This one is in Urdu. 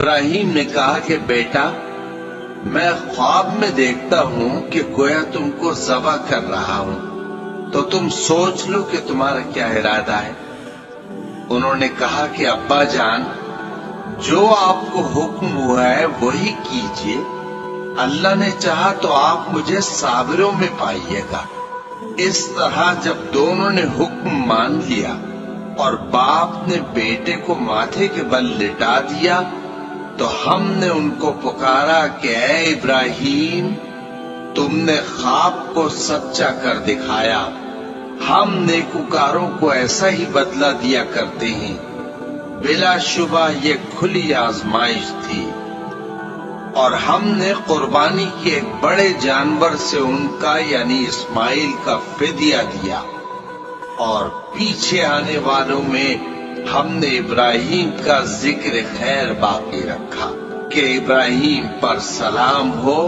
ابراہیم نے کہا کہ بیٹا، میں خواب میں دیکھتا ہوں کہ گویا تم کو ذبح کر رہا ہوں، تو تم سوچ لو کہ تمہارا کیا ارادہ ہے۔ انہوں نے کہا کہ ابا جان، جو آپ کو حکم ہوا ہے وہی کیجئے، اللہ نے چاہا تو آپ مجھے صابروں میں پائیے گا۔ اس طرح جب دونوں نے حکم مان لیا اور باپ نے بیٹے کو ماتھے کے بل لٹا دیا، تو ہم نے ان کو پکارا کہ اے ابراہیم، تم نے خواب کو سچا کر دکھایا، ہم نیکوکاروں کو ایسا ہی بدلہ دیا کرتے ہیں۔ بلا شبہ یہ کھلی آزمائش تھی، اور ہم نے قربانی کی ایک بڑے جانور سے ان کا یعنی اسماعیل کا فدیہ دیا، اور پیچھے آنے والوں میں ہم نے ابراہیم کا ذکر خیر باقی رکھا کہ ابراہیم پر سلام ہو